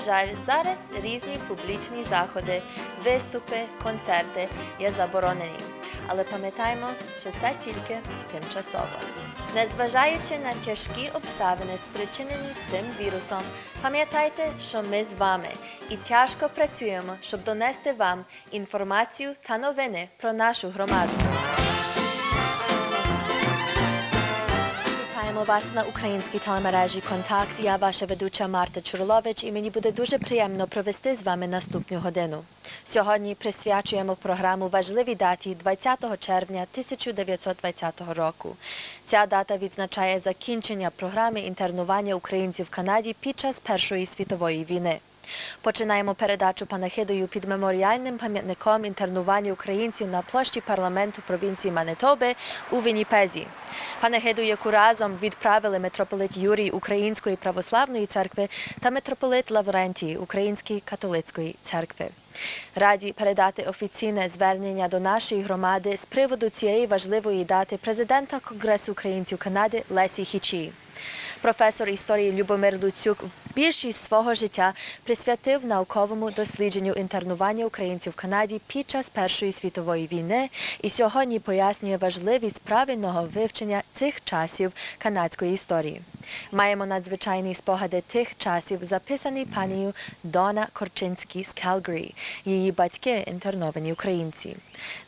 жаль, зараз різні публічні заходи, виступи, концерти є заборонені. Але пам'ятаємо, що це тільки тимчасово. Незважаючи на тяжкі обставини, спричинені цим вірусом, пам'ятайте, що ми з вами і тяжко працюємо, щоб донести вам інформацію та новини про нашу громаду. Вітаємо вас на українській телемережі «Контакт». Я ваша ведуча Марта Чурлович, і мені буде дуже приємно провести з вами наступну годину. Сьогодні присвячуємо програму важливій даті 20 червня 1920 року. Ця дата відзначає закінчення програми інтернування українців в Канаді під час Першої світової війни. Починаємо передачу панахидою під меморіальним пам'ятником інтернування українців на площі парламенту провінції Манітоби у Вінніпезі. Панахиду, яку разом відправили митрополит Юрій Української православної церкви та митрополит Лаврентій Української католицької церкви. Раді передати офіційне звернення до нашої громади з приводу цієї важливої дати президента Конгресу українців Канади Лесі Хічі. Професор історії Любомир Луцюк більшість свого життя присвятив науковому дослідженню інтернування українців в Канаді під час Першої світової війни і сьогодні пояснює важливість правильного вивчення цих часів канадської історії. Маємо надзвичайні спогади тих часів, записані панією Дона Корчинській з Калгарі, її батьки – інтерновані українці.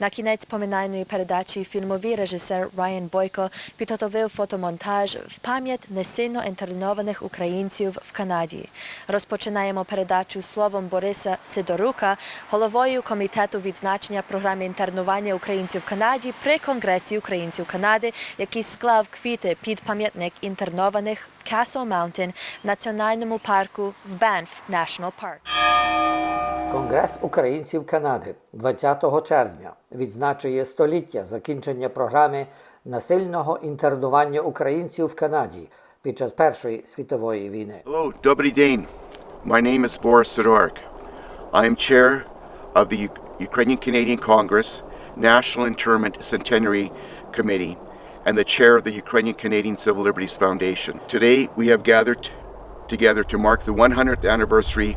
На кінець поминальної передачі фільмовий режисер Райан Бойко підготовив фотомонтаж в пам'ять несильно інтернованих українців в Канаді. Розпочинаємо передачу словом Бориса Сидорука, головою комітету відзначення програми інтернування українців в Канаді при Конгресі українців Канади, який склав квіти під пам'ятник інтернованих в Castle Mountain в національному парку в Banff National Park. Конгрес українців Канади 20 червня відзначує століття закінчення програми насильного інтернування українців в Канаді під час Першої світової війни. Hello, добрий день. My name is Boris Sidorik. I am chair of the Ukrainian Canadian Congress National Internment Centenary Committee and the chair of the Ukrainian Canadian Civil Liberties Foundation. Today we have gathered together to mark the 100th anniversary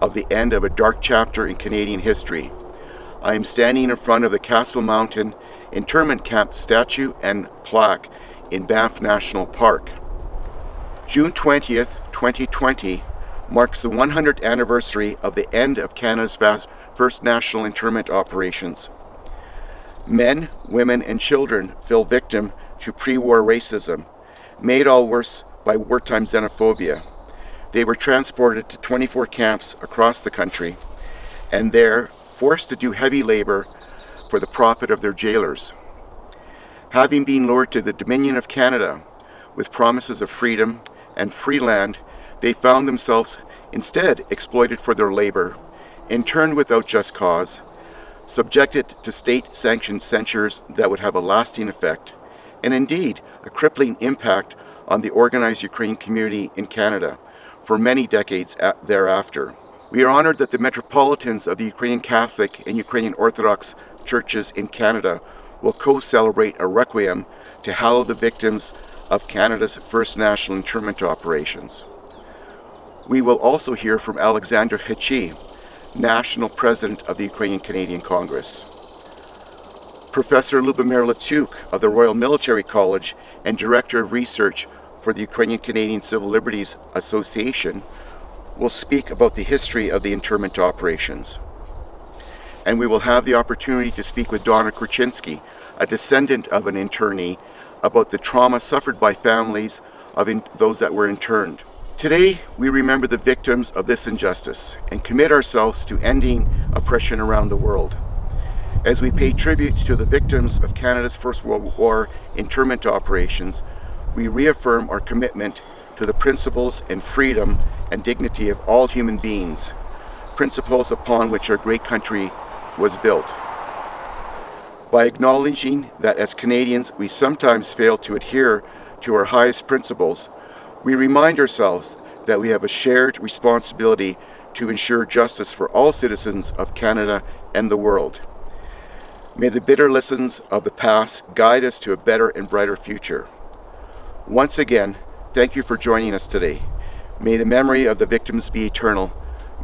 of the end of a dark chapter in Canadian history. I am standing in front of the Castle Mountain Internment Camp statue and plaque in Banff National Park. June 20th, 2020 marks the 100th anniversary of the end of Canada's first national internment operations. Men, women, and children fell victim to pre-war racism, made all worse by wartime xenophobia. They were transported to 24 camps across the country and there forced to do heavy labor for the profit of their jailers. Having been lured to the Dominion of Canada with promises of freedom and free land, they found themselves instead exploited for their labor, interned without just cause, subjected to state-sanctioned censures that would have a lasting effect, and indeed a crippling impact on the organized Ukrainian community in Canada for many decades thereafter. We are honored that the metropolitans of the Ukrainian Catholic and Ukrainian Orthodox churches in Canada will co-celebrate a requiem to hallow the victims of Canada's first national internment operations. We will also hear from Alexander Hichi, National President of the Ukrainian Canadian Congress. Professor Lubomir Latyuk of the Royal Military College and Director of Research for the Ukrainian Canadian Civil Liberties Association will speak about the history of the internment operations. And we will have the opportunity to speak with Donna Korczynski, a descendant of an internee, about the trauma suffered by families of those that were interned. Today, we remember the victims of this injustice and commit ourselves to ending oppression around the world. As we pay tribute to the victims of Canada's First World War internment operations, we reaffirm our commitment to the principles and freedom and dignity of all human beings, principles upon which our great country was built. By acknowledging that as Canadians we sometimes fail to adhere to our highest principles, we remind ourselves that we have a shared responsibility to ensure justice for all citizens of Canada and the world. May the bitter lessons of the past guide us to a better and brighter future. Once again, thank you for joining us today. May the memory of the victims be eternal.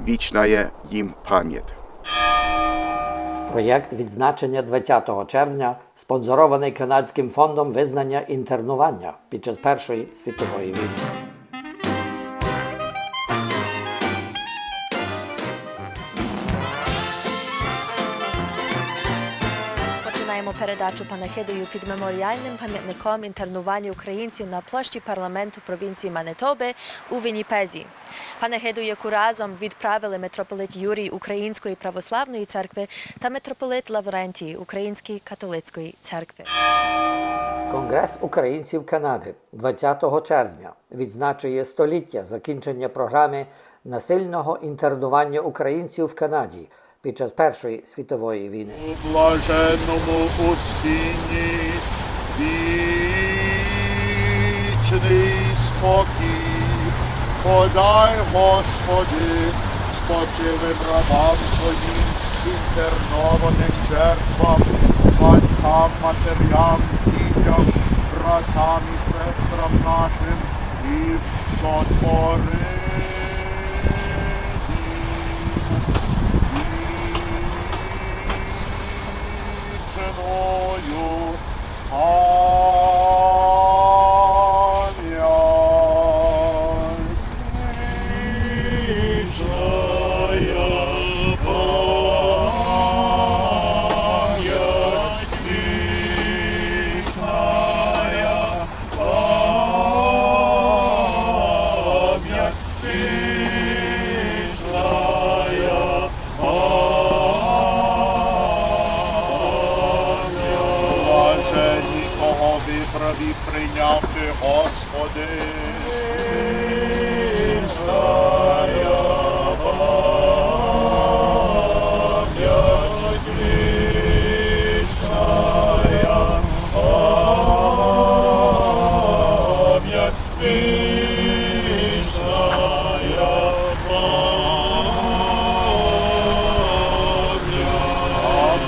Вічная їм пам'ять. Проєкт відзначення 20 червня спонсорований Канадським фондом визнання інтернування під час Першої світової війни. Починаємо передачу панахидою під меморіальним пам'ятником інтернуванню українців на площі парламенту провінції Манитоби у Вінніпезі. Панахиду, яку разом відправили митрополит Юрій Української православної церкви та митрополит Лаврентій Української католицької церкви. Конгрес українців Канади 20 червня відзначує століття закінчення програми насильного інтернування українців в Канаді під час Першої світової війни. У блаженному Устині вічний спокій, подай, Господи, спочилим рабам Твоїм, інтернованим жертвам, батькам, матерям, дітям, братам і сестрам нашим, і сотвори. Прийняв ти, Господи.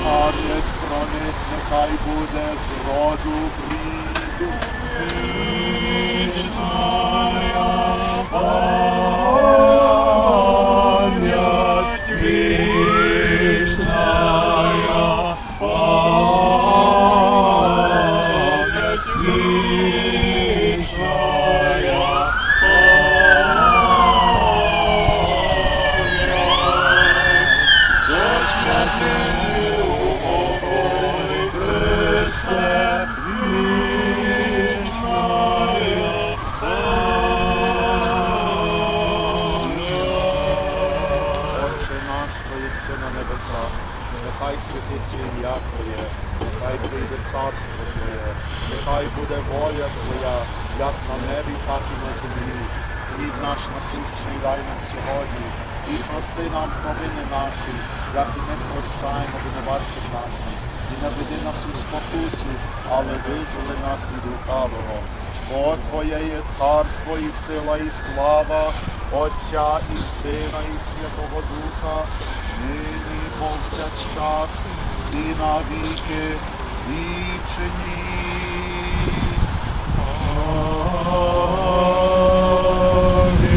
Пам'ять про них нехай буде з роду в рід. Нехай святиться ім'я Твоє, нехай прийде царство Твоє, нехай буде воля Твоя, як на небі, так і на землі. Хліб наш насущний дай нам сьогодні, і прости нам провини наші, як і ми прощаємо винуватцям нашим. І не веди нас у спокусу, але визволи нас від лукавого. Бо Твоє є царство, і сила, і слава, Отця і Сина, і Святого Духа, нині повсякчас і на віки вічні.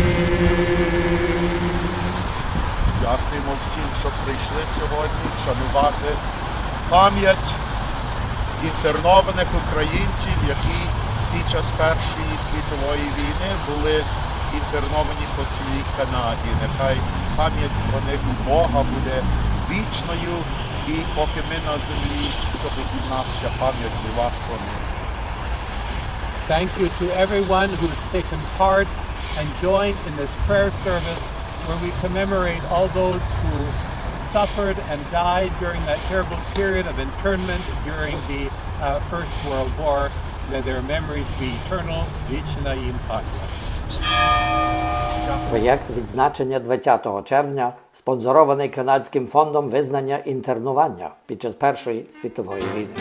Амінь. Дякуємо всім, що прийшли сьогодні вшанувати пам'ять інтернованих українців, які під час Першої світової війни були інтерновані по цілій Канаді. Нехай пам'ять про них у Бога буде вічною, і поки ми на землі, щоб і в нас ця пам'ять була про них. Thank you to everyone who's taken part and joined in this prayer service where we commemorate all those who suffered and died during that terrible period of internment during the First World War. May their memories be eternal. Вічна їм пам'ять. Проєкт відзначення 20 червня спонсорований Канадським фондом визнання інтернування під час Першої світової війни.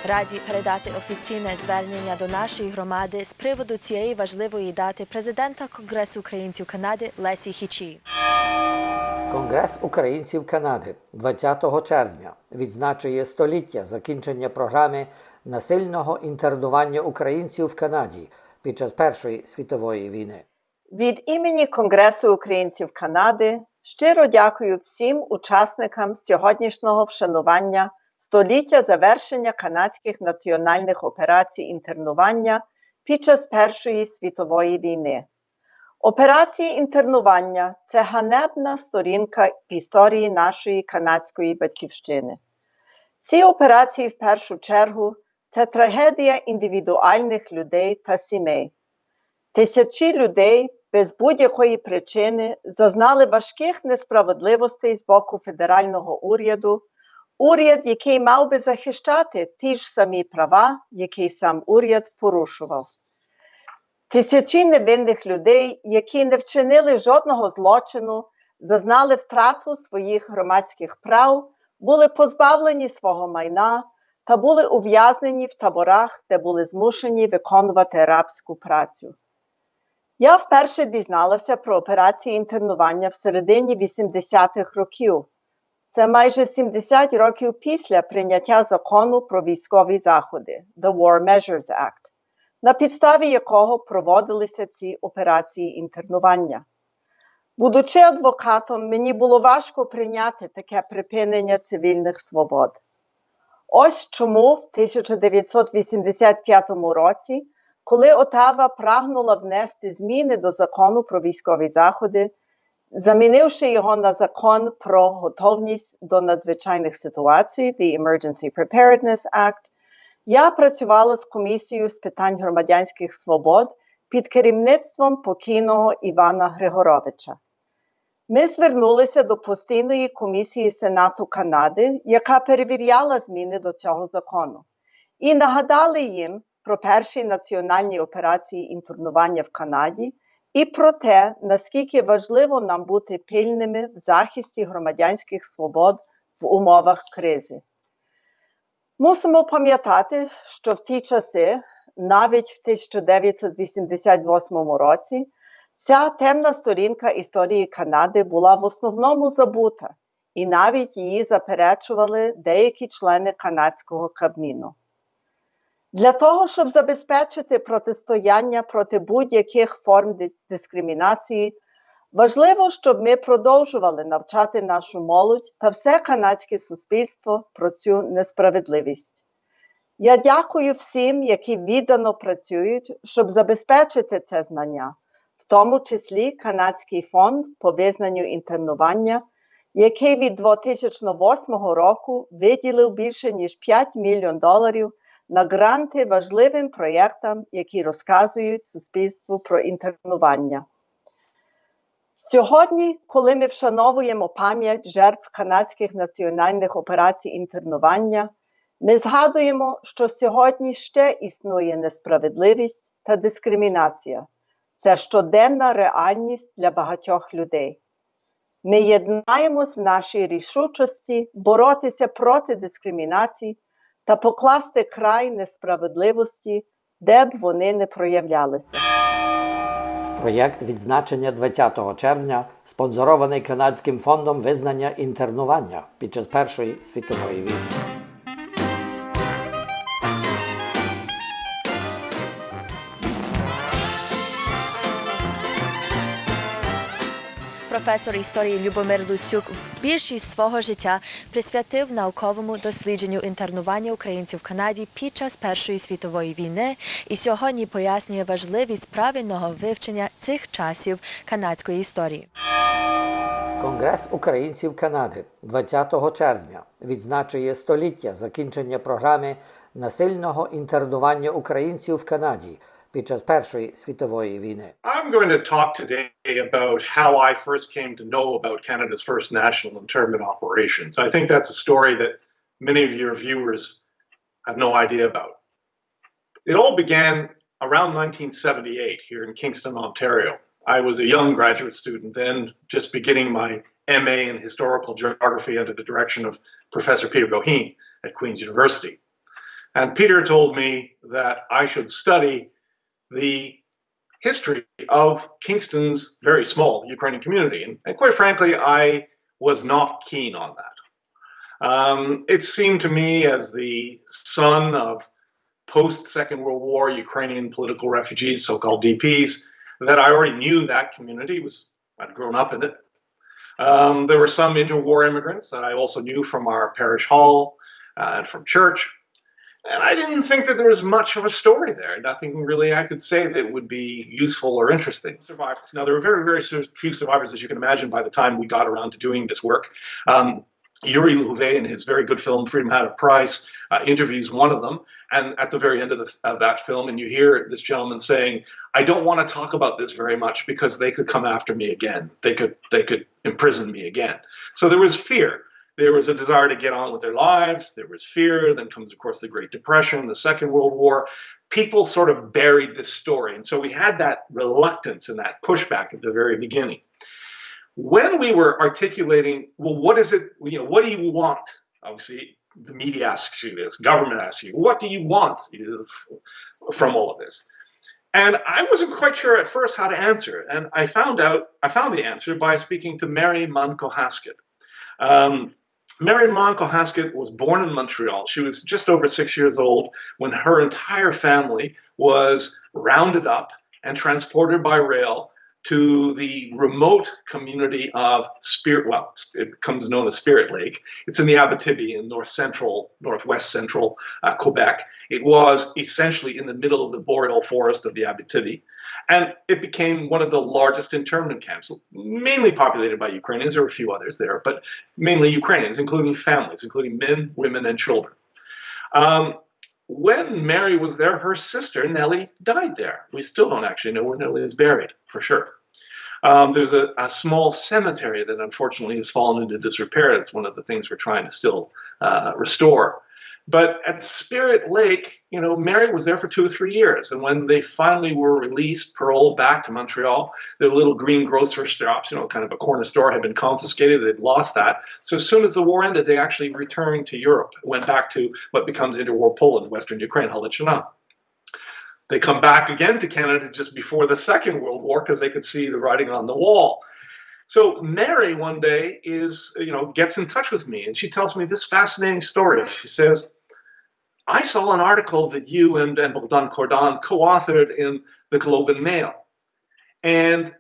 Раді передати офіційне звернення до нашої громади з приводу цієї важливої дати президента Конгресу українців Канади Лесі Хічі. Конгрес українців Канади 20 червня відзначує століття закінчення програми насильного інтернування українців в Канаді під час Першої світової війни. Від імені Конгресу українців Канади щиро дякую всім учасникам сьогоднішнього вшанування століття завершення канадських національних операцій інтернування під час Першої світової війни. Операції інтернування – це ганебна сторінка в історії нашої канадської батьківщини. Ці операції, в першу чергу, це трагедія індивідуальних людей та сімей. Тисячі людей без будь-якої причини зазнали важких несправедливостей з боку федерального уряду, уряд, який мав би захищати ті ж самі права, які сам уряд порушував. Тисячі невинних людей, які не вчинили жодного злочину, зазнали втрату своїх громадських прав, були позбавлені свого майна та були ув'язнені в таборах, де були змушені виконувати рабську працю. Я вперше дізналася про операції інтернування в середині 80-х років. Це майже 70 років після прийняття закону про військові заходи, The War Measures Act, на підставі якого проводилися ці операції інтернування. Будучи адвокатом, мені було важко прийняти таке припинення цивільних свобод. Ось чому в 1985 році, коли Оттава прагнула внести зміни до закону про військові заходи, замінивши його на закон про готовність до надзвичайних ситуацій, the Emergency Preparedness Act, я працювала з комісією з питань громадянських свобод під керівництвом покійного Івана Григоровича. Ми звернулися до постійної комісії Сенату Канади, яка перевіряла зміни до цього закону, і нагадали їм про перші національні операції інтернування в Канаді і про те, наскільки важливо нам бути пильними в захисті громадянських свобод в умовах кризи. Мусимо пам'ятати, що в ті часи, навіть в 1988 році, ця темна сторінка історії Канади була в основному забута, і навіть її заперечували деякі члени канадського Кабміну. Для того, щоб забезпечити протистояння проти будь-яких форм дискримінації, важливо, щоб ми продовжували навчати нашу молодь та все канадське суспільство про цю несправедливість. Я дякую всім, які віддано працюють, щоб забезпечити це знання, в тому числі Канадський фонд по визнанню інтернування, який від 2008 року виділив більше ніж $5 мільйонів на гранти важливим проєктам, які розказують суспільству про інтернування. Сьогодні, коли ми вшановуємо пам'ять жертв канадських національних операцій інтернування, ми згадуємо, що сьогодні ще існує несправедливість та дискримінація. Це щоденна реальність для багатьох людей. Ми єднаємось в нашій рішучості боротися проти дискримінації та покласти край несправедливості, де б вони не проявлялися. Проєкт відзначення 20 червня спонсорований Канадським фондом визнання інтернування під час Першої світової війни. Професор історії Любомир Луцюк більшість свого життя присвятив науковому дослідженню інтернування українців в Канаді під час Першої світової війни і сьогодні пояснює важливість правильного вивчення цих часів канадської історії. Конгрес українців Канади 20 червня відзначує століття закінчення програми насильного інтернування українців в Канаді під час Першої світової війни. I'm going to talk today about how I first came to know about Canada's first national internment operations. I think that's a story that many of your viewers have no idea about. It all began around 1978 here in Kingston, Ontario. I was a young graduate student then, just beginning my MA in historical geography under the direction of Professor Peter Goheen at Queen's University. And Peter told me that I should study the history of Kingston's very small Ukrainian community. And quite frankly, I was not keen on that. It seemed to me, as the son of post-Second World War Ukrainian political refugees, so-called DPs, that I already knew that community. I'd grown up in it. There were some interwar immigrants that I also knew from our parish hall and from church. And I didn't think that there was much of a story there. Nothing really I could say that would be useful or interesting. Survivors. Now, there were very, very few survivors, as you can imagine, by the time we got around to doing this work. Yuri Louvet, in his very good film, Freedom Had a Price, interviews one of them. And at the very end of that film, and you hear this gentleman saying, I don't want to talk about this very much because they could come after me again. They could imprison me again. So there was fear. There was a desire to get on with their lives. There was fear. Then comes, of course, the Great Depression, the Second World War. People sort of buried this story. And so we had that reluctance and that pushback at the very beginning. When we were articulating, well, what is it, what do you want? Obviously, the media asks you this, government asks you, what do you want from all of this? And I wasn't quite sure at first how to answer it. And I found the answer by speaking to Mary Manco Haskett. Mary Manco Haskett was born in Montreal. She was just over 6 years old when her entire family was rounded up and transported by rail to the remote community of it becomes known as Spirit Lake. It's in the Abitibi in northwest central Quebec. It was essentially in the middle of the boreal forest of the Abitibi. And it became one of the largest internment camps, mainly populated by Ukrainians. There were a few others there, but mainly Ukrainians, including families, including men, women, and children. When Mary was there, her sister, Nellie, died there. We still don't actually know where Nellie is buried, for sure. There's a small cemetery that unfortunately has fallen into disrepair. It's one of the things we're trying to still restore. But at Spirit Lake, Mary was there for 2 or 3 years. And when they finally were released, paroled back to Montreal, their little green grocery shops, kind of a corner store, had been confiscated. They'd lost that. So as soon as the war ended, they actually returned to Europe, went back to what becomes interwar Poland, Western Ukraine, Halychina. They come back again to Canada just before the Second World War because they could see the writing on the wall. So Mary one day gets in touch with me, and she tells me this fascinating story. She says, I saw an article that you and Bogdan Kordan co-authored in the Globe and Mail. And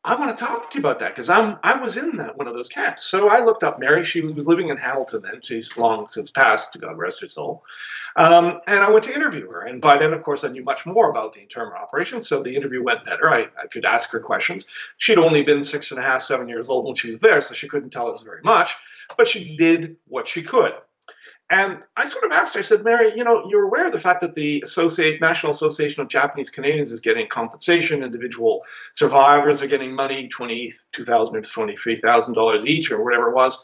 I want to talk to you about that because I was in one of those camps. So I looked up Mary. She was living in Hamilton then. She's long since passed, God rest her soul. And I went to interview her. And by then, of course, I knew much more about the internment operation. So the interview went better. I could ask her questions. She'd only been 6.5, 7 years old when she was there, so she couldn't tell us very much. But she did what she could. And I sort of asked her, I said, Mary, you're aware of the fact that the National Association of Japanese Canadians is getting compensation. Individual survivors are getting money, $22,000 to $23,000 each or whatever it was.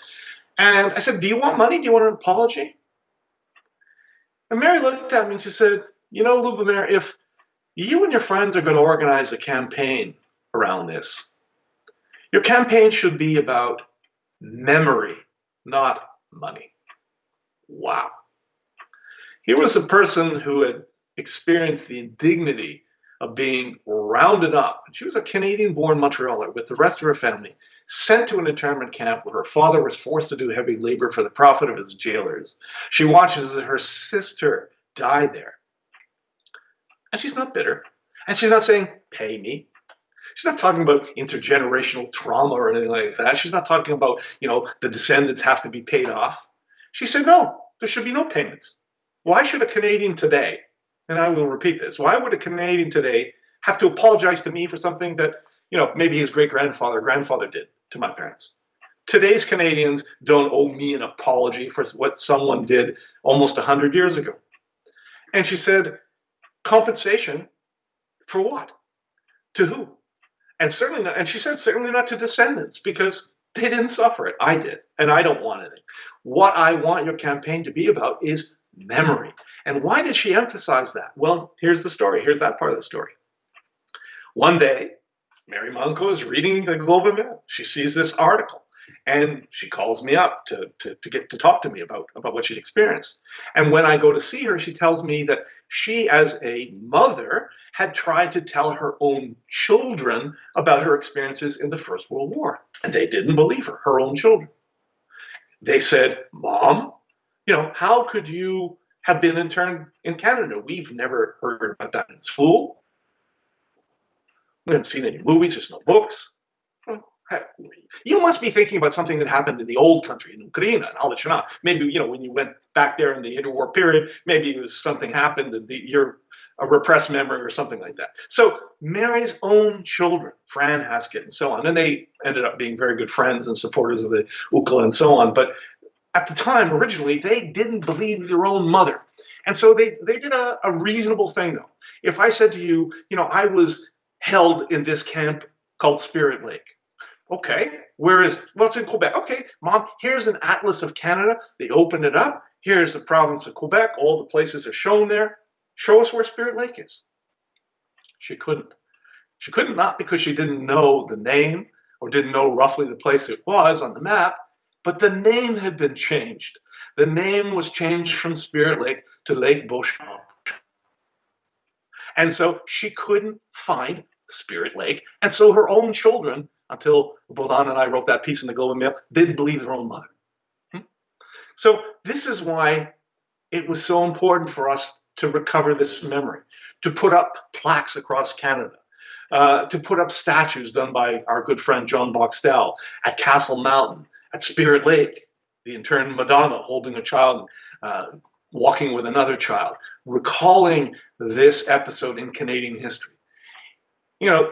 And I said, do you want money? Do you want an apology? And Mary looked at me and she said, Lubomir, if you and your friends are going to organize a campaign around this, your campaign should be about memory, not money. Wow. Here was a person who had experienced the indignity of being rounded up. She was a Canadian-born Montrealer with the rest of her family, sent to an internment camp where her father was forced to do heavy labor for the profit of his jailers. She watches her sister die there. And she's not bitter. And she's not saying, pay me. She's not talking about intergenerational trauma or anything like that. She's not talking about, the descendants have to be paid off. She said, no, there should be no payments. Why should a Canadian today, and I will repeat this, why would a Canadian today have to apologize to me for something that, maybe his great-grandfather or grandfather did to my parents? Today's Canadians don't owe me an apology for what someone did almost 100 years ago. And she said, compensation for what? To who? And certainly not, and she said, certainly not to descendants, because they didn't suffer it. I did, and I don't want anything. What I want your campaign to be about is memory. And why did she emphasize that? Well, here's the story. Here's that part of the story. One day, Mary Manco is reading the Globe and Mail. She sees this article. And she calls me up to get to talk to me about what she'd experienced. And when I go to see her, she tells me that she, as a mother, had tried to tell her own children about her experiences in the First World War. And they didn't believe her, her own children. They said, Mom, how could you have been interned in Canada? We've never heard about that in school. We haven't seen any movies, there's no books. You must be thinking about something that happened in the old country, in Ukraine, and Alechina. Maybe, when you went back there in the interwar period, maybe it was something happened and you're a repressed memory or something like that. So Mary's own children, Fran Haskett and so on, and they ended up being very good friends and supporters of the UKLA and so on. But at the time, originally, they didn't believe their own mother. And so they did a reasonable thing, though. If I said to you, I was held in this camp called Spirit Lake. Okay, it's in Quebec. Okay, Mom, here's an atlas of Canada. They opened it up. Here's the province of Quebec. All the places are shown there. Show us where Spirit Lake is. She couldn't. She couldn't, not because she didn't know the name or didn't know roughly the place it was on the map, but the name had been changed. The name was changed from Spirit Lake to Lake Beauchamp. And so she couldn't find Spirit Lake. And so her own children, until both Anna and I wrote that piece in the Globe and Mail, didn't believe their own mother. So this is why it was so important for us to recover this memory, to put up plaques across Canada, to put up statues done by our good friend John Boxtel at Castle Mountain, at Spirit Lake, the interned Madonna holding a child, walking with another child, recalling this episode in Canadian history.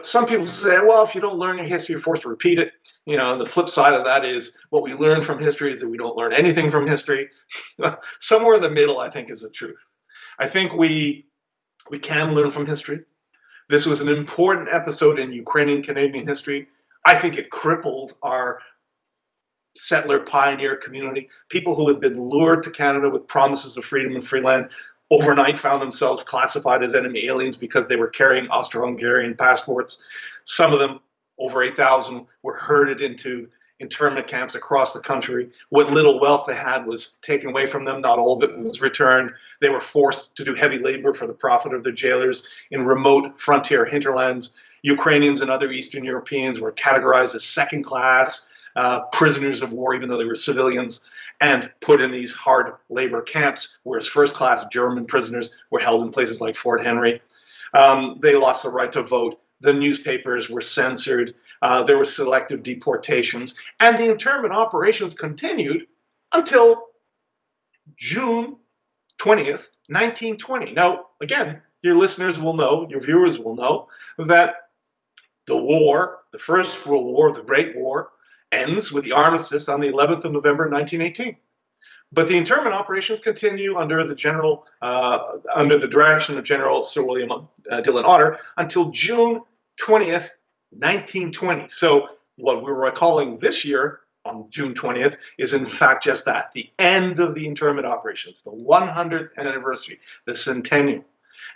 Some people say, well, if you don't learn your history, you're forced to repeat it. The flip side of that is what we learn from history is that we don't learn anything from history. Somewhere in the middle, I think, is the truth. I think we can learn from history. This was an important episode in Ukrainian Canadian history. I think it crippled our settler pioneer community. People who had been lured to Canada with promises of freedom and free land overnight found themselves classified as enemy aliens because they were carrying Austro-Hungarian passports. Some of them, over 8,000, were herded into internment camps across the country. What little wealth they had was taken away from them. Not all of it was returned. They were forced to do heavy labor for the profit of their jailers in remote frontier hinterlands. Ukrainians and other Eastern Europeans were categorized as second-class prisoners of war, even though they were civilians, and put in these hard labor camps, whereas first-class German prisoners were held in places like Fort Henry. They lost the right to vote. The newspapers were censored. There were selective deportations. And the internment operations continued until June 20th, 1920. Now, again, your listeners will know, your viewers will know, that the war, the First World War, the Great War, ends with the armistice on the 11th of November, 1918. But the internment operations continue under the direction of General Sir William Dillon Otter until June 20th, 1920. So what we're recalling this year on June 20th is in fact just that, the end of the internment operations, the 100th anniversary, the centennial.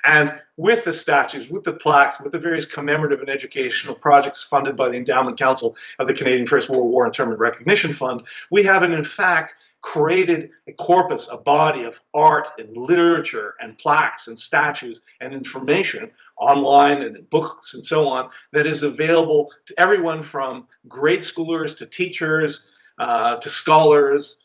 And with the statues, with the plaques, with the various commemorative and educational projects funded by the Endowment Council of the Canadian First World War Internment Recognition Fund, we have in fact created a corpus, a body of art and literature and plaques and statues and information online and in books and so on that is available to everyone from grade schoolers to teachers, to scholars,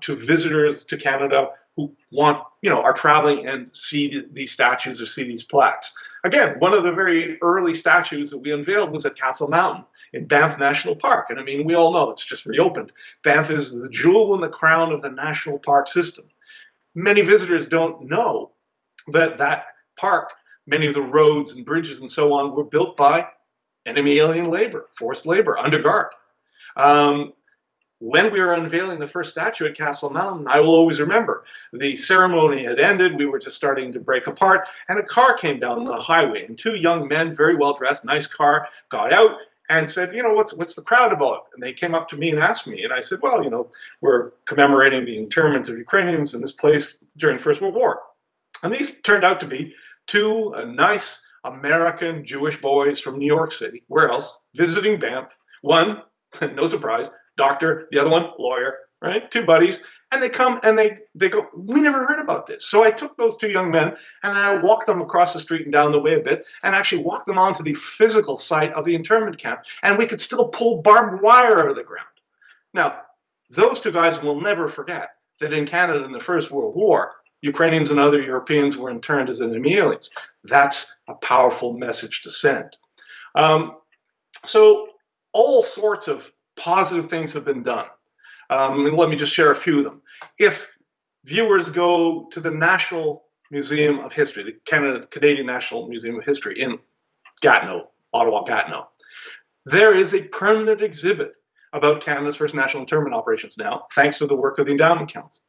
to visitors to Canada who are traveling and see these statues or see these plaques. Again, one of the very early statues that we unveiled was at Castle Mountain in Banff National Park. And I mean, we all know it's just reopened. Banff is the jewel in the crown of the national park system. Many visitors don't know that that park, many of the roads and bridges and so on, were built by enemy alien labor, forced labor, under guard. When we were unveiling the first statue at Castle Mountain, I will always remember, the ceremony had ended, we were just starting to break apart, and a car came down the highway, and two young men, very well dressed, nice car, got out and said, what's the crowd about? And they came up to me and asked me, and I said, well, we're commemorating the internment of Ukrainians in this place during the First World War. And these turned out to be two nice American Jewish boys from New York City. Where else? Visiting Banff. One, no surprise, doctor, the other one, lawyer, right? Two buddies. And they come and they go, we never heard about this. So I took those two young men and I walked them across the street and down the way a bit and actually walked them onto the physical site of the internment camp. And we could still pull barbed wire out of the ground. Now, those two guys will never forget that in Canada in the First World War, Ukrainians and other Europeans were interned as enemy aliens. That's a powerful message to send. So all sorts of positive things have been done. And let me just share a few of them. If viewers go to the National Museum of History, the Canadian National Museum of History in Gatineau, Ottawa-Gatineau, there is a permanent exhibit about Canada's first national internment operations now, thanks to the work of the Endowment Council.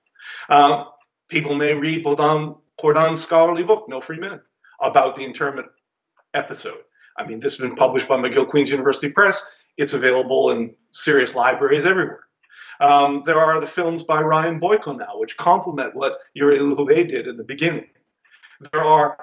People may read Bourdain's scholarly book, No Free Men, about the internment episode. I mean, this has been published by McGill Queen's University Press. It's available in serious libraries everywhere. There are the films by Ryan Boyko now, which complement what Yuri Ilhouet did in the beginning. There are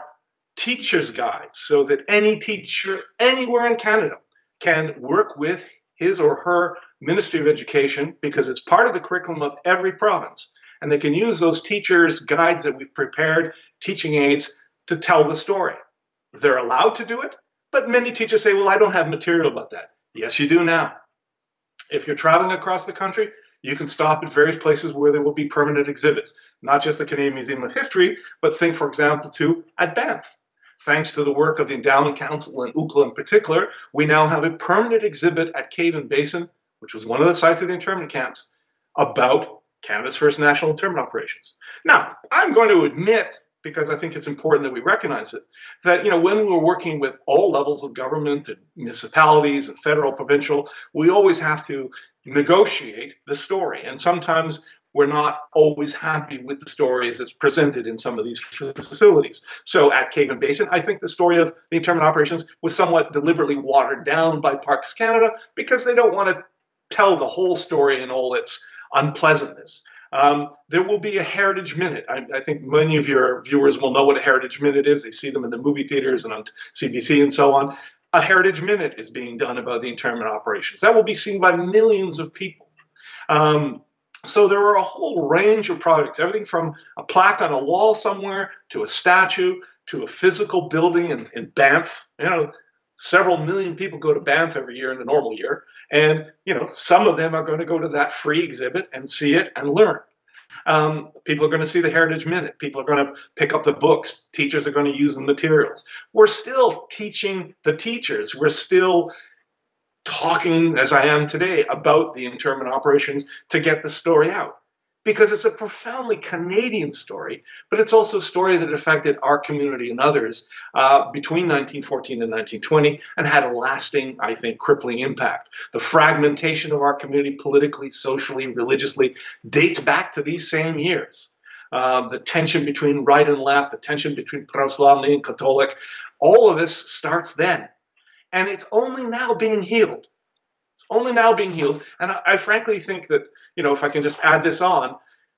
teacher's guides so that any teacher anywhere in Canada can work with his or her Ministry of Education because it's part of the curriculum of every province. And they can use those teachers' guides that we've prepared, teaching aids, to tell the story. They're allowed to do it, but many teachers say, well, I don't have material about that. Yes, you do now. If you're traveling across the country, you can stop at various places where there will be permanent exhibits, not just the Canadian Museum of History, but think, for example, too, at Banff. Thanks to the work of the Endowment Council and UCLA in particular, we now have a permanent exhibit at Cave and Basin, which was one of the sites of the internment camps, about Canada's first national internment operations. Now, I'm going to admit, because I think it's important that we recognize it, that when we were working with all levels of government and municipalities and federal, provincial, we always have to negotiate the story. And sometimes we're not always happy with the stories that's presented in some of these facilities. So at Cave and Basin, I think the story of the internment operations was somewhat deliberately watered down by Parks Canada because they don't want to tell the whole story in all its unpleasantness. There will be a Heritage Minute. I think many of your viewers will know what a Heritage Minute is. They see them in the movie theaters and on CBC and so on. A Heritage Minute is being done about the internment operations. That will be seen by millions of people. So there are a whole range of projects, everything from a plaque on a wall somewhere to a statue to a physical building in Banff. Several million people go to Banff every year in a normal year. And, some of them are going to go to that free exhibit and see it and learn. People are going to see the Heritage Minute. People are going to pick up the books. Teachers are going to use the materials. We're still teaching the teachers. We're still talking, as I am today, about the internment operations to get the story out. Because it's a profoundly Canadian story, but it's also a story that affected our community and others between 1914 and 1920 and had a lasting, I think, crippling impact. The fragmentation of our community politically, socially, religiously dates back to these same years. The tension between right and left, the tension between Pravoslavny and Catholic, all of this starts then. And it's only now being healed. It's only now being healed. And I frankly think that, if I can just add this on,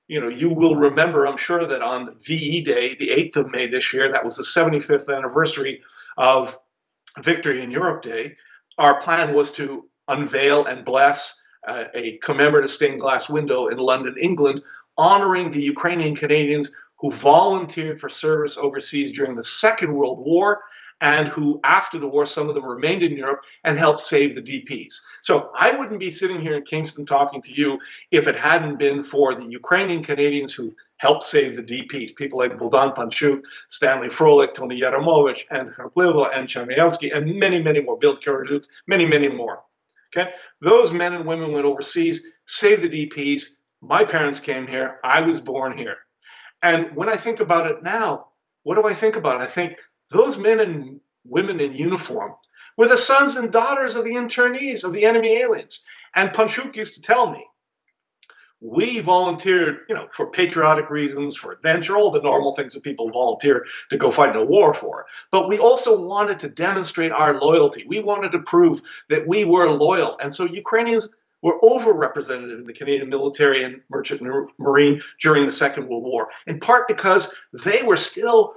you will remember, I'm sure, that on VE Day, the 8th of May this year, that was the 75th anniversary of Victory in Europe Day, our plan was to unveil and bless a commemorative stained glass window in London, England, honoring the Ukrainian Canadians who volunteered for service overseas during the Second World War and who, after the war, some of them remained in Europe and helped save the DPs. So I wouldn't be sitting here in Kingston talking to you if it hadn't been for the Ukrainian Canadians who helped save the DPs, people like Bogdan Panchuk, Stanley Frolik, Tony Yaramovich, and Kharpleva, and Chamielsky, and many, many more, Bill Kiraduk, many, many more. Okay, those men and women went overseas, saved the DPs. My parents came here. I was born here. And when I think about it now, what do I think about? I think those men and women in uniform were the sons and daughters of the internees, of the enemy aliens. And Panchuk used to tell me, we volunteered, for patriotic reasons, for adventure, all the normal things that people volunteer to go fight in a war for. But we also wanted to demonstrate our loyalty. We wanted to prove that we were loyal. And so Ukrainians were overrepresented in the Canadian military and merchant marine during the Second World War, in part because they were still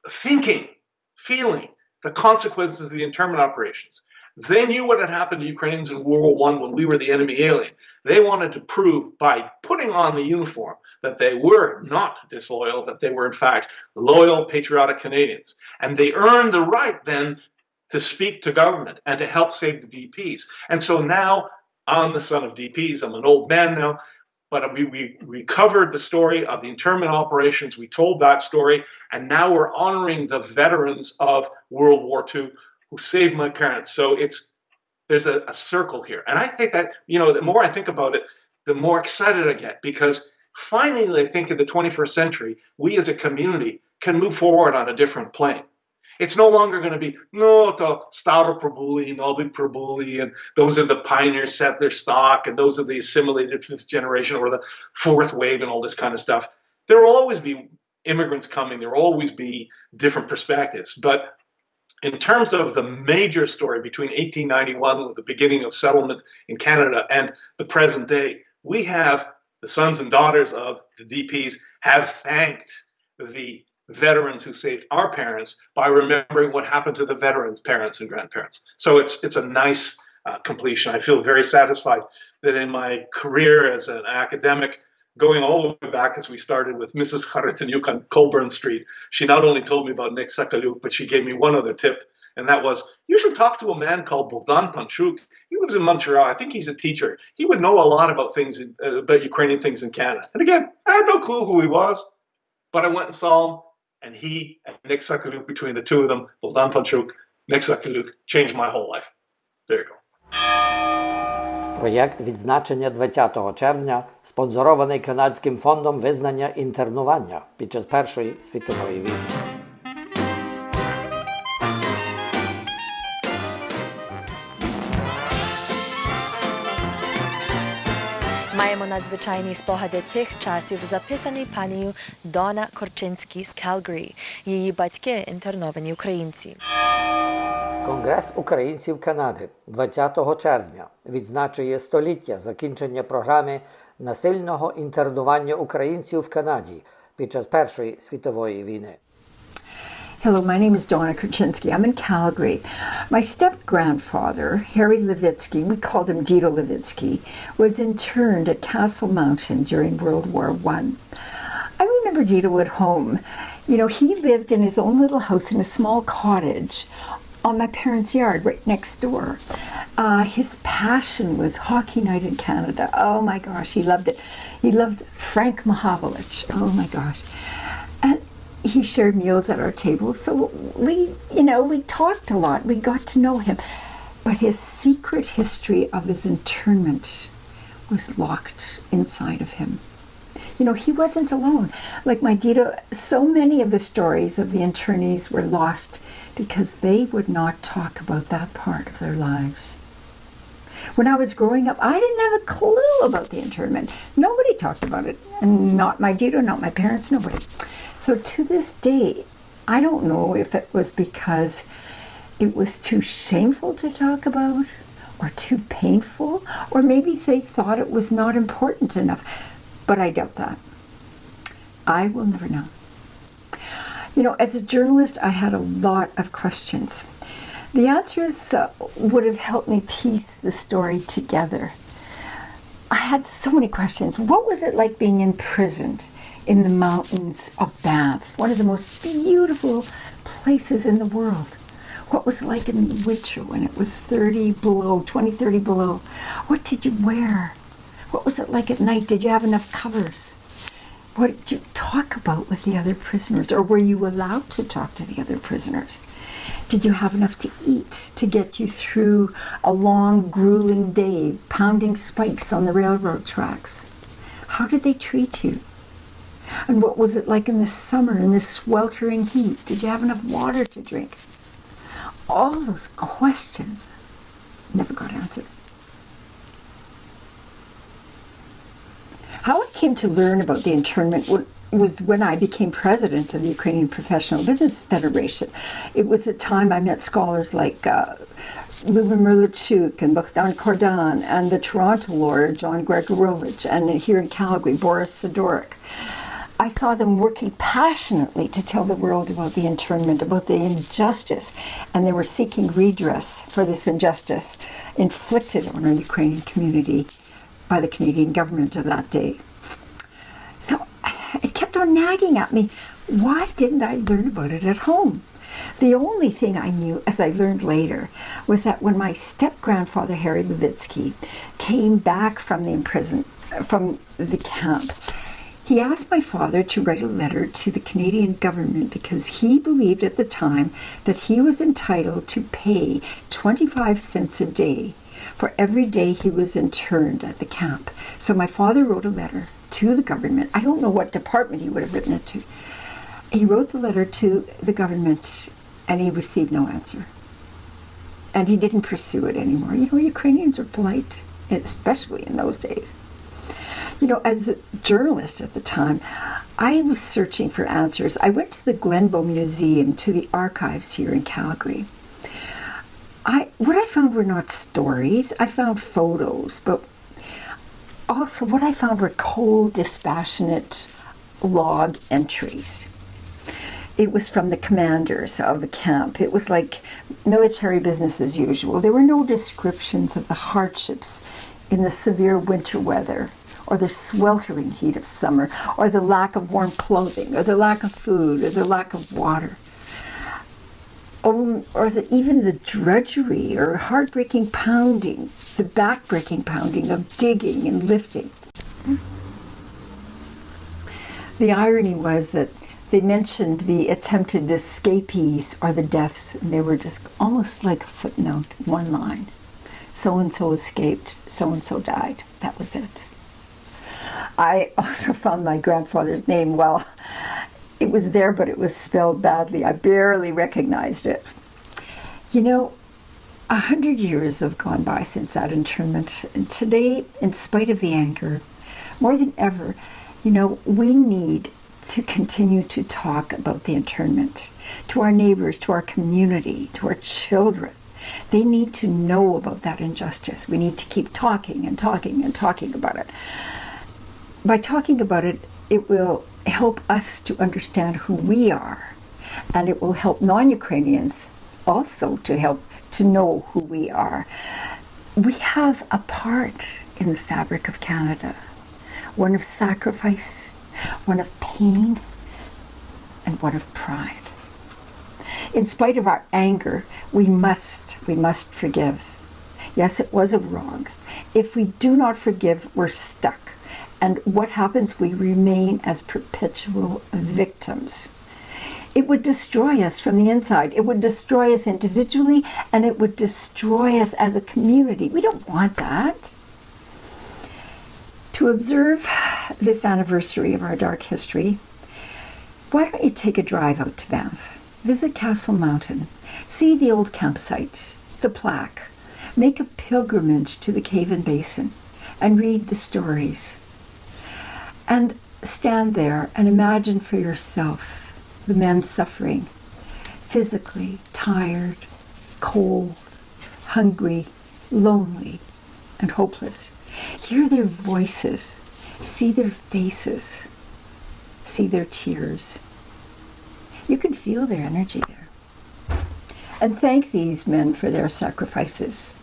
feeling the consequences of the internment operations. They knew what had happened to Ukrainians in World War I when we were the enemy alien. They wanted to prove by putting on the uniform that they were not disloyal, that they were in fact loyal, patriotic Canadians. And they earned the right then to speak to government and to help save the DPs. And so now I'm the son of DPs. I'm an old man now, but we covered the story of the internment operations. We told that story, and now we're honoring the veterans of World War II who saved my parents. So there's a circle here. And I think that, the more I think about it, the more excited I get, because finally, I think in the 21st century, we as a community can move forward on a different plane. It's no longer going to be, no, to staro probuli, novi probuli, and those are the pioneers set their stock, and those are the assimilated fifth generation or the fourth wave and all this kind of stuff. There will always be immigrants coming. There will always be different perspectives. But in terms of the major story between 1891, the beginning of settlement in Canada, and the present day, we have the sons and daughters of the DPs have thanked the veterans who saved our parents by remembering what happened to the veterans' parents and grandparents. So it's a nice completion. I feel very satisfied that in my career as an academic, going all the way back as we started with Mrs. Kharitenyuk on Colburn Street, she not only told me about Nick Sakaluk, but she gave me one other tip, and that was, you should talk to a man called Bogdan Panchuk. He lives in Montreal. I think he's a teacher. He would know a lot about things, about Ukrainian things in Canada. And again, I had no clue who he was, but I went and saw him, and he and Nick Sakaluk, between the two of them, Bogdan Panchuk, Nick Sakaluk, changed my whole life. There you go. Проєкт відзначення 20 червня спонсорований Канадським фондом визнання інтернування під час Першої світової війни. Маємо надзвичайні спогади тих часів, записані панією Дона Корчинській з Калгарі. Її батьки – інтерновані українці. Конгрес українців Канади 20 червня відзначує століття закінчення програми насильного інтернування українців в Канаді під час Першої світової війни. Hello, my name is Donna Kurczynski. I'm in Calgary. My step-grandfather, Harry Levitsky, we called him Dito Levitsky, was interned at Castle Mountain during World War I. I remember Dito at home. You know, he lived in his own little house in a small cottage on my parents' yard right next door. His passion was hockey night in Canada. Oh my gosh, he loved it. He loved Frank Mahavlich. Oh my gosh. And he shared meals at our table, so we talked a lot. We got to know him. But his secret history of his internment was locked inside of him. You know, he wasn't alone. Like my Dito, so many of the stories of the internees were lost because they would not talk about that part of their lives. When I was growing up, I didn't have a clue about the internment. Nobody talked about it. And not my Dito, not my parents, nobody. So to this day, I don't know if it was because it was too shameful to talk about or too painful, or maybe they thought it was not important enough. But I doubt that. I will never know. You know, as a journalist, I had a lot of questions. The answers would have helped me piece the story together. I had so many questions. What was it like being imprisoned in the mountains of Banff, one of the most beautiful places in the world? What was it like in the winter when it was 30 below, 20, 30 below? What did you wear? What was it like at night? Did you have enough covers? What did you talk about with the other prisoners? Or were you allowed to talk to the other prisoners? Did you have enough to eat to get you through a long, grueling day, pounding spikes on the railroad tracks? How did they treat you? And what was it like in the summer, in the sweltering heat? Did you have enough water to drink? All those questions never got answered. How I came to learn about the internment was when I became president of the Ukrainian Professional Business Federation. It was the time I met scholars like Lyubomir Lechuk and Bogdan Kordan and the Toronto lawyer John Gregorovich, and here in Calgary, Boris Sidorik. I saw them working passionately to tell the world about the internment, about the injustice, and they were seeking redress for this injustice inflicted on our Ukrainian community by the Canadian government of that day. So it kept on nagging at me. Why didn't I learn about it at home? The only thing I knew, as I learned later, was that when my step-grandfather, Harry Levitsky, came back from the camp, he asked my father to write a letter to the Canadian government because he believed at the time that he was entitled to pay 25 cents a day for every day he was interned at the camp. So my father wrote a letter to the government. I don't know what department he would have written it to. He wrote the letter to the government and he received no answer. And he didn't pursue it anymore. You know, Ukrainians were polite, especially in those days. You know, as a journalist at the time, I was searching for answers. I went to the Glenbow Museum, to the archives here in Calgary. What I found were not stories. I found photos, but also what I found were cold, dispassionate log entries. It was from the commanders of the camp. It was like military business as usual. There were no descriptions of the hardships in the severe winter weather, or the sweltering heat of summer, or the lack of warm clothing, or the lack of food, or the lack of water, or even the drudgery or heartbreaking pounding, the backbreaking pounding of digging and lifting. The irony was that they mentioned the attempted escapees or the deaths, and they were just almost like a footnote, one line. So-and-so escaped, so-and-so died. That was it. I also found my grandfather's name. Well, it was there, but it was spelled badly. I barely recognized it. You know, 100 years have gone by since that internment. And today, in spite of the anger, more than ever, you know, we need to continue to talk about the internment to our neighbors, to our community, to our children. They need to know about that injustice. We need to keep talking and talking and talking about it. By talking about it, it will help us to understand who we are, and it will help non-Ukrainians also to know who we are. We have a part in the fabric of Canada, one of sacrifice, one of pain, and one of pride. In spite of our anger, we must forgive. Yes, it was a wrong. If we do not forgive, we're stuck. And what happens? We remain as perpetual victims. It would destroy us from the inside. It would destroy us individually, and it would destroy us as a community. We don't want that. To observe this anniversary of our dark history, why don't you take a drive out to Banff? Visit Castle Mountain, see the old campsite, the plaque, make a pilgrimage to the cave and basin, and read the stories. And stand there and imagine for yourself the men suffering, physically tired, cold, hungry, lonely, and hopeless. Hear their voices, see their faces, see their tears. You can feel their energy there. And thank these men for their sacrifices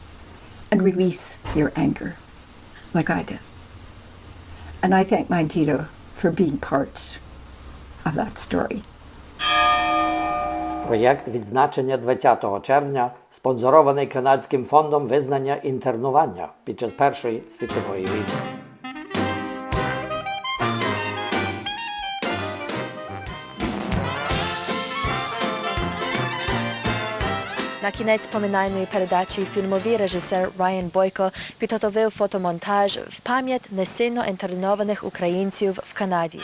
and release your anger, like I did. And I thank my Tito for being part of that story. Проєкт відзначення 20 червня спонсорований Канадським фондом визнання інтернування під час Першої світової війни. На кінець поминальної передачі фільмовий режисер Райан Бойко підготовив фотомонтаж в пам'ять насильно інтернованих українців в Канаді.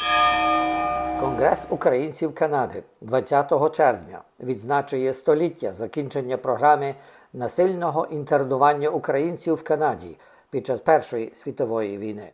Конгрес українців Канади 20 червня відзначує століття закінчення програми насильного інтернування українців в Канаді під час Першої світової війни.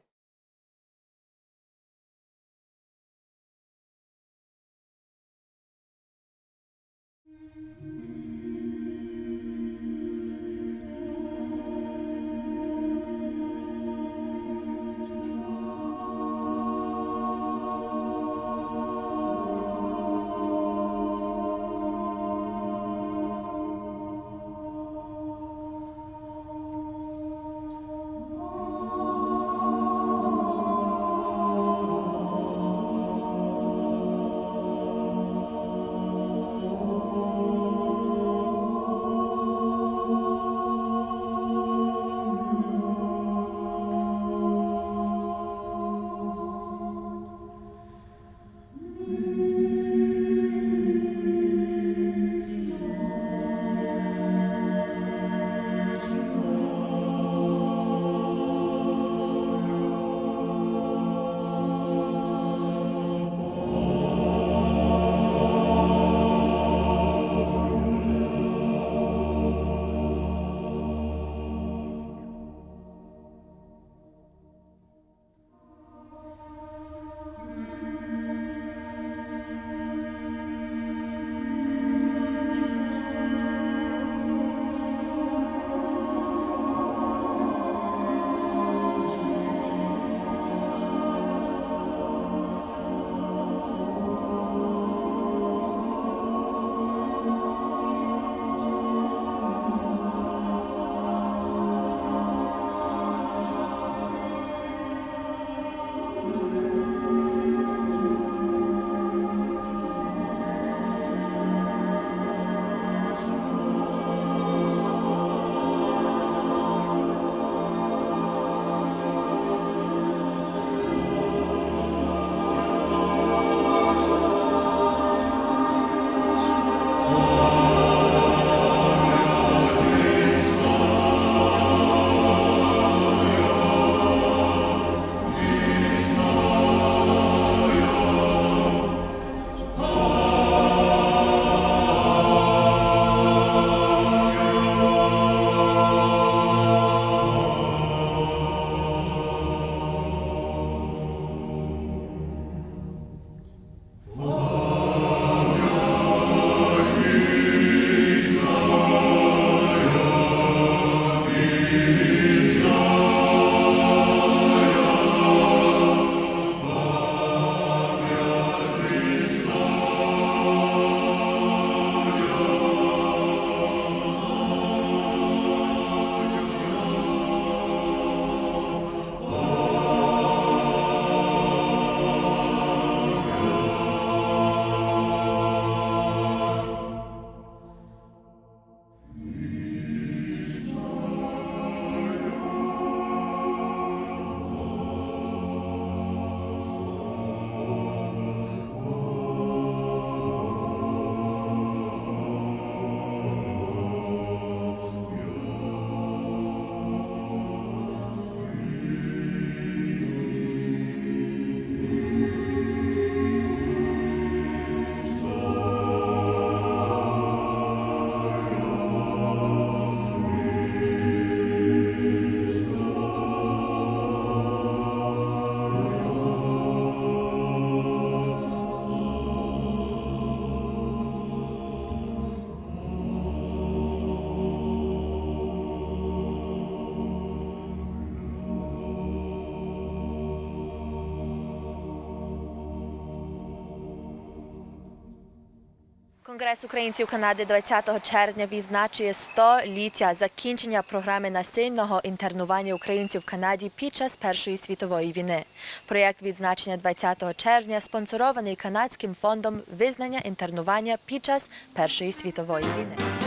Конгрес українців Канади 20 червня відзначує 100-ліття закінчення програми насильного інтернування українців в Канаді під час Першої світової війни. Проєкт відзначення 20 червня спонсорований Канадським фондом визнання інтернування під час Першої світової війни.